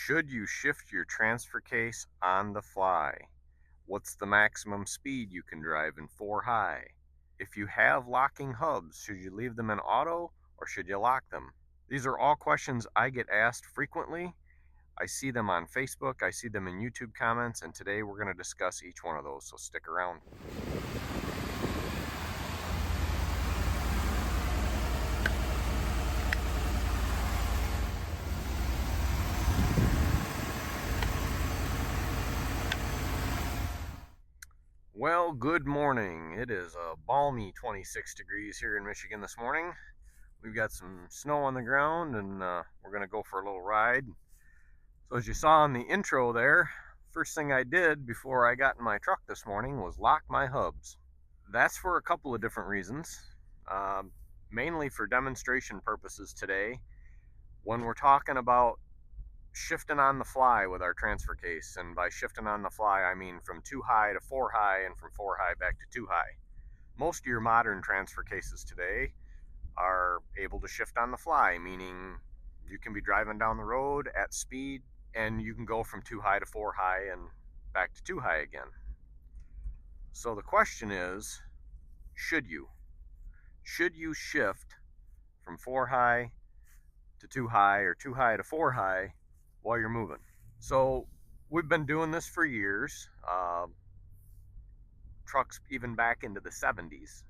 Should you shift your transfer case on the fly? What's the maximum speed you can drive in 4 high? If you have locking hubs, should you leave them in auto or should you lock them? These are all questions I get asked frequently. I see them on Facebook, I see them in YouTube comments, and today we're going to discuss each one of those, so stick around. Well, good morning. It is a balmy 26 degrees here in Michigan this morning. We've got some snow on the ground and we're going to go for a little ride. So as you saw in the intro there, first thing I did before I got in my truck this morning was lock my hubs. That's for a couple of different reasons, mainly for demonstration purposes today. When we're talking about shifting on the fly with our transfer case, and by shifting on the fly I mean from 2 high to 4 high and from 4 high back to 2 high. Most of your modern transfer cases today are able to shift on the fly, meaning you can be driving down the road at speed and you can go from 2 high to 4 high and back to 2 high again. So the question is, should you? Should you shift from 4 high to 2 high or 2 high to 4 high while you're moving? So we've been doing this for years. Trucks even back into the 70s,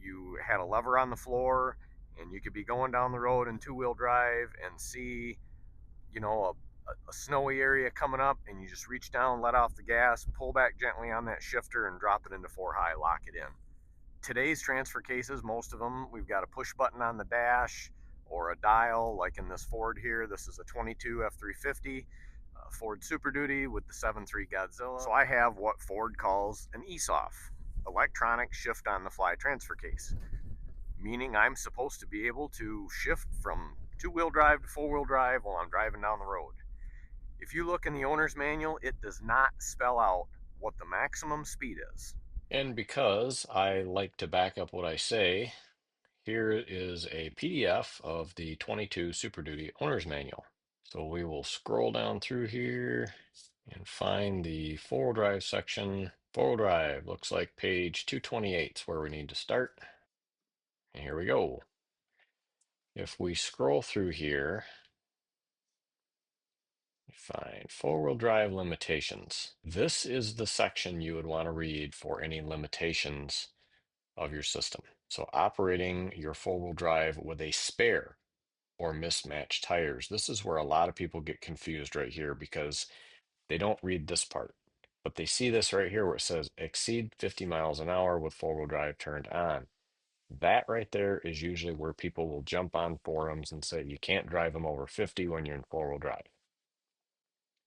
you had a lever on the floor and you could be going down the road in two-wheel drive and see, a snowy area coming up, and you just reach down, let off the gas, pull back gently on that shifter and drop it into 4 high, lock it in. Today's transfer cases, most of them, we've got a push button on the dash or a dial, like in this Ford here. This is a 22 F350 Ford Super Duty with the 7.3 Godzilla. So I have what Ford calls an ESOF, electronic shift on the fly transfer case, meaning I'm supposed to be able to shift from two-wheel drive to four-wheel drive while I'm driving down the road. If you look in the owner's manual, it does not spell out what the maximum speed is. And because I like to back up what I say, here is a PDF of the 22 Super Duty Owner's Manual. So we will scroll down through here and find the four-wheel drive section. Four-wheel drive looks like page 228 is where we need to start. And here we go. If we scroll through here, find four-wheel drive limitations. This is the section you would want to read for any limitations of your system. So operating your four-wheel drive with a spare or mismatched tires. This is where a lot of people get confused right here because they don't read this part. But they see this right here where it says exceed 50 miles an hour with four-wheel drive turned on. That right there is usually where people will jump on forums and say you can't drive them over 50 when you're in four-wheel drive.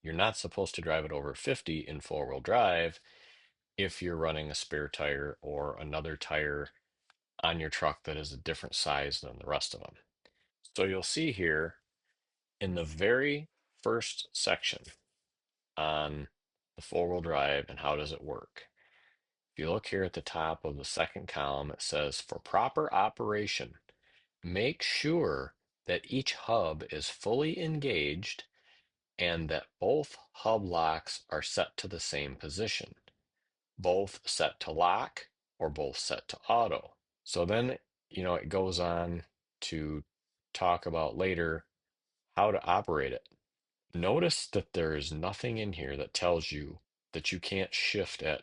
You're not supposed to drive it over 50 in four-wheel drive if you're running a spare tire or another tire on your truck that is a different size than the rest of them. So you'll see here in the very first section on the four-wheel drive and how does it work. If you look here at the top of the second column, it says for proper operation, make sure that each hub is fully engaged and that both hub locks are set to the same position, both set to lock or both set to auto. So then, it goes on to talk about later how to operate it. Notice that there is nothing in here that tells you that you can't shift at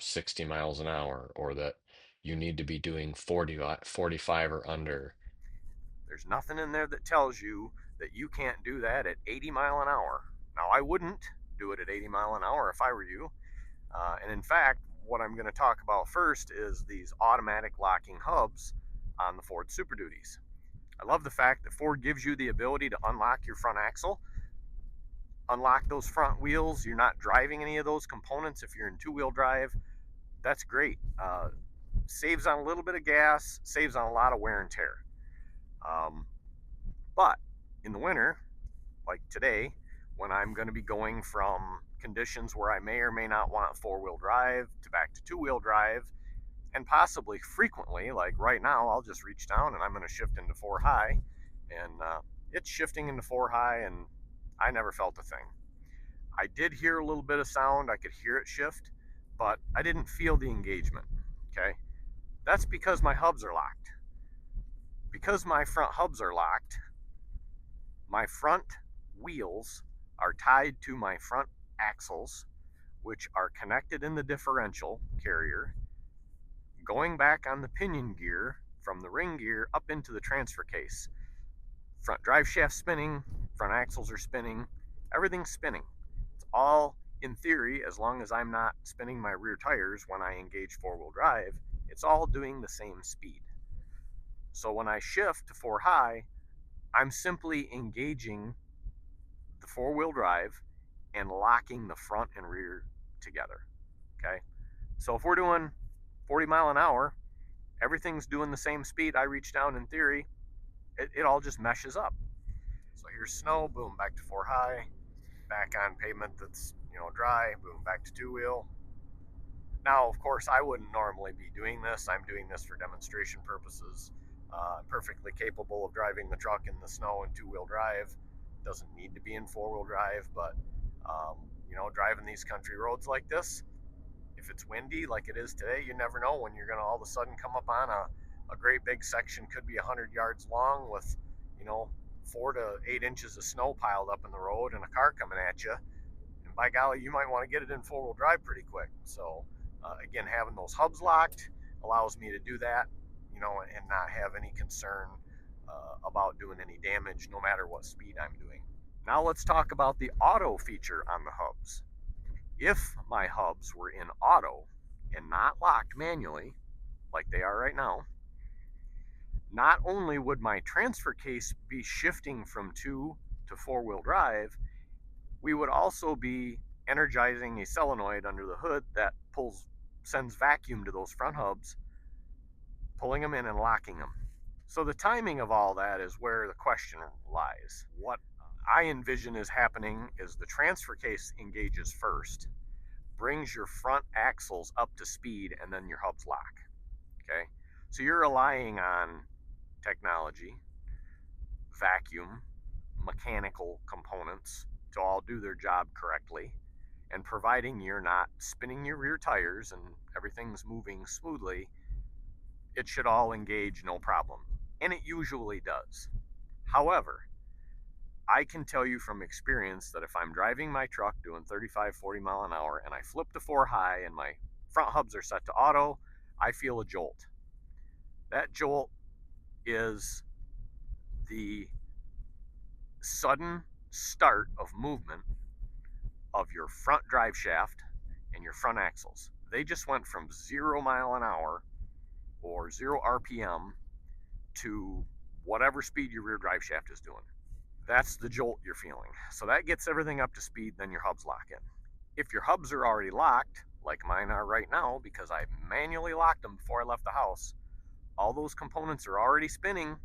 60 miles an hour or that you need to be doing 45 or under. There's nothing in there that tells you that you can't do that at 80 mile an hour. Now, I wouldn't do it at 80 mile an hour if I were you. And in fact, what I'm going to talk about first is these automatic locking hubs on the Ford Super Duties. I love the fact that Ford gives you the ability to unlock your front axle, unlock those front wheels. You're not driving any of those components if you're in two-wheel drive. That's great. Saves on a little bit of gas, saves on a lot of wear and tear. But in the winter, like today, when I'm going to be going from conditions where I may or may not want four-wheel drive to back to two-wheel drive, and possibly frequently, like right now, I'll just reach down and I'm going to shift into 4 high, and it's shifting into 4 high, and I never felt a thing. I did hear a little bit of sound, I could hear it shift, but I didn't feel the engagement. Okay, that's because my hubs are locked. Because my front hubs are locked, my front wheels are tied to my front axles, which are connected in the differential carrier, going back on the pinion gear from the ring gear up into the transfer case. Front drive shaft spinning, front axles are spinning, everything's spinning. It's all, in theory, as long as I'm not spinning my rear tires when I engage four-wheel drive, it's all doing the same speed. So when I shift to four high, I'm simply engaging the four-wheel drive and locking the front and rear together. Okay, so if we're doing 40 mile an hour, everything's doing the same speed. I reach down, in theory, it all just meshes up. So here's snow, boom, back to four high, back on pavement that's, dry, boom, back to two wheel. Now, of course, I wouldn't normally be doing this. I'm doing this for demonstration purposes. I'm perfectly capable of driving the truck in the snow in two-wheel drive. Doesn't need to be in four-wheel drive, but driving these country roads like this, if it's windy like it is today, you never know when you're going to all of a sudden come up on a great big section, could be 100 yards long with, 4 to 8 inches of snow piled up in the road and a car coming at you. And by golly, you might want to get it in four-wheel drive pretty quick. So again, having those hubs locked allows me to do that, and not have any concern about doing any damage no matter what speed I'm doing. Now let's talk about the auto feature on the hubs. If my hubs were in auto and not locked manually, like they are right now, not only would my transfer case be shifting from two to four-wheel drive, we would also be energizing a solenoid under the hood that sends vacuum to those front hubs, pulling them in and locking them. So the timing of all that is where the question lies. What I envision is happening is the transfer case engages first, brings your front axles up to speed, and then your hubs lock. Okay, so you're relying on technology, vacuum, mechanical components to all do their job correctly, and providing you're not spinning your rear tires and everything's moving smoothly, it should all engage no problem. And it usually does. However, I can tell you from experience that if I'm driving my truck doing 35, 40 mile an hour and I flip to four high and my front hubs are set to auto, I feel a jolt. That jolt is the sudden start of movement of your front drive shaft and your front axles. They just went from 0 mile an hour or 0 RPM to whatever speed your rear drive shaft is doing. That's the jolt you're feeling. So that gets everything up to speed, then your hubs lock in. If your hubs are already locked, like mine are right now because I manually locked them before I left the house, all those components are already spinning,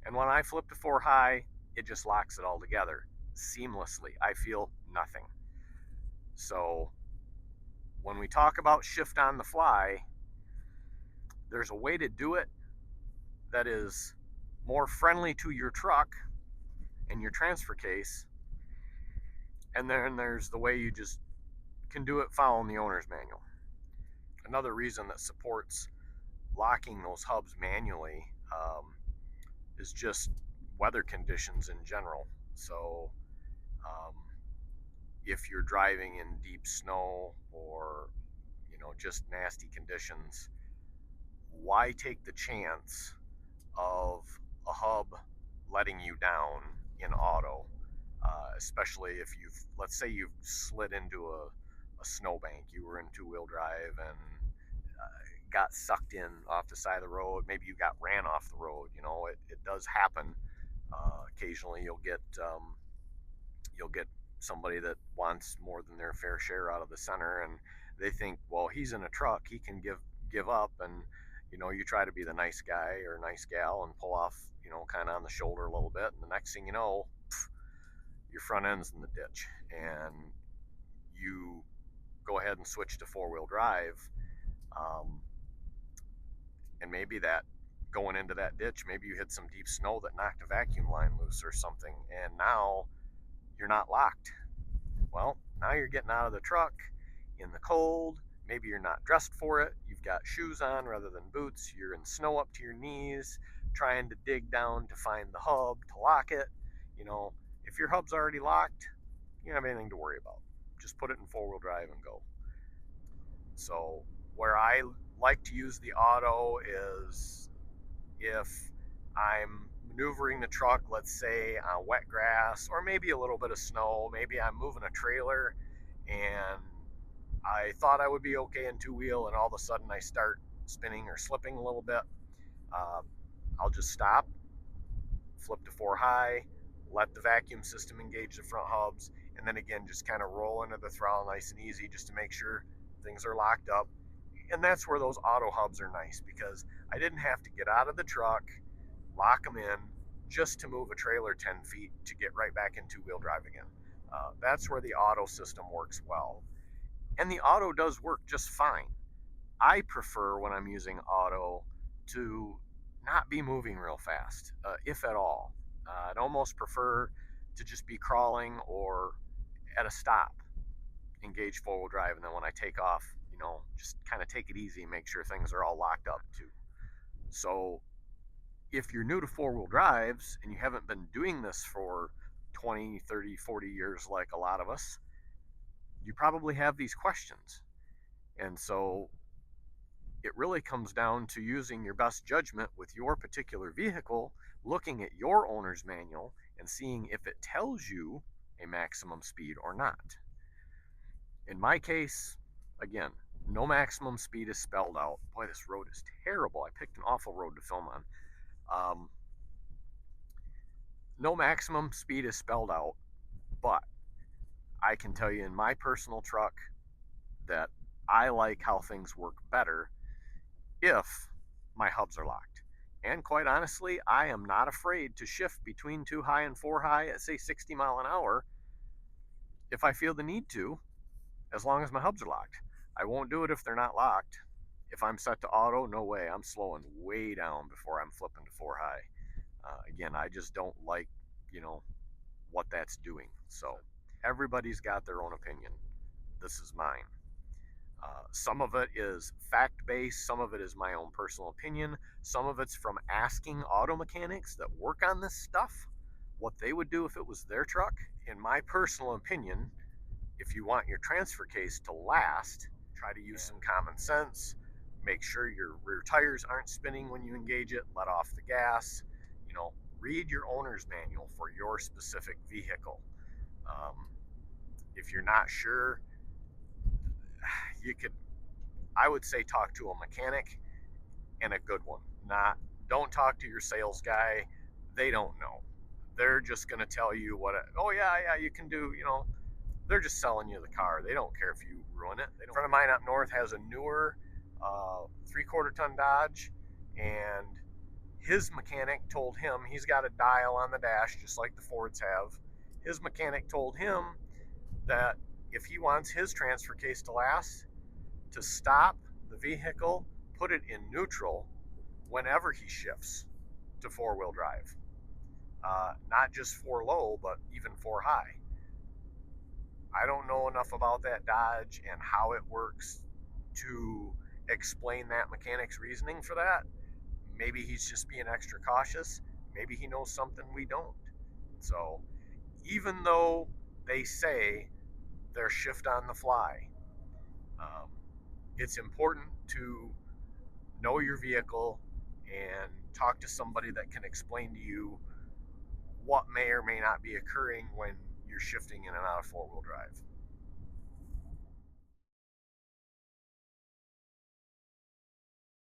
and when I flip to four high, it just locks it all together seamlessly. I feel nothing. So when we talk about shift on the fly, there's a way to do it that is more friendly to your truck and your transfer case, and then there's the way you just can do it following the owner's manual. Another reason that supports locking those hubs manually is just weather conditions in general. So um, if you're driving in deep snow or just nasty conditions, why take the chance of a hub letting you down in auto, especially if let's say you've slid into a snowbank, you were in two-wheel drive and got sucked in off the side of the road, maybe you got ran off the road, it does happen. Occasionally you'll get somebody that wants more than their fair share out of the center, and they think, well, he's in a truck, he can give up, and you try to be the nice guy or nice gal and pull off, kind of on the shoulder a little bit, and the next thing you know, your front end's in the ditch, and you go ahead and switch to four-wheel drive, um, and maybe that going into that ditch, maybe you hit some deep snow that knocked a vacuum line loose or something, and now you're not locked. Well, now you're getting out of the truck in the cold. Maybe you're not dressed for it. You've got shoes on rather than boots. You're in snow up to your knees, trying to dig down to find the hub to lock it. You know, if your hub's already locked, you don't have anything to worry about. Just put it in four-wheel drive and go. So, where I like to use the auto is if I'm maneuvering the truck, let's say on wet grass or maybe a little bit of snow. Maybe I'm moving a trailer and I thought I would be okay in two wheel, and all of a sudden I start spinning or slipping a little bit. Uh, I'll just stop, flip to four high, let the vacuum system engage the front hubs, and then again just kind of roll into the throttle nice and easy just to make sure things are locked up. And that's where those auto hubs are nice because I didn't have to get out of the truck, lock them in, just to move a trailer 10 feet to get right back in two-wheel drive again. That's where the auto system works well. And the auto does work just fine. I prefer when I'm using auto to not be moving real fast, if at all. I'd almost prefer to just be crawling or at a stop, engage four-wheel drive, and then when I take off, just kind of take it easy and make sure things are all locked up too. So if you're new to four-wheel drives and you haven't been doing this for 20, 30, 40 years like a lot of us, you probably have these questions. And so it really comes down to using your best judgment with your particular vehicle, looking at your owner's manual and seeing if it tells you a maximum speed or not. In my case, again, no maximum speed is spelled out. Boy, this road is terrible. I picked an awful road to film on. No maximum speed is spelled out, but I can tell you in my personal truck that I like how things work better if my hubs are locked. And quite honestly, I am not afraid to shift between two high and four high at say 60 mile an hour if I feel the need to, as long as my hubs are locked. I won't do it if they're not locked. If I'm set to auto, no way. I'm slowing way down before I'm flipping to four high. Again, I just don't like, what that's doing. So everybody's got their own opinion. This is mine. Some of it is fact-based, some of it is my own personal opinion, some of it's from asking auto mechanics that work on this stuff what they would do if it was their truck. In my personal opinion, if you want your transfer case to last, try to use some common sense. Make sure your rear tires aren't spinning when you engage it. Let off the gas. Read your owner's manual for your specific vehicle. If you're not sure, I would say talk to a mechanic, and a good one. Don't talk to your sales guy. They don't know. They're just going to tell you oh yeah, you can do, they're just selling you the car. They don't care if you ruin it. A friend of mine up north has a newer 3/4 ton Dodge, and his mechanic told him, he's got a dial on the dash just like the Fords have. His mechanic told him that if he wants his transfer case to last, to stop the vehicle, put it in neutral whenever he shifts to four-wheel drive. Not just four low, but even four high. I don't know enough about that Dodge and how it works to explain that mechanic's reasoning for that. Maybe he's just being extra cautious. Maybe he knows something we don't. So even though they say they're shift on the fly, it's important to know your vehicle and talk to somebody that can explain to you what may or may not be occurring when you're shifting in and out of four-wheel drive.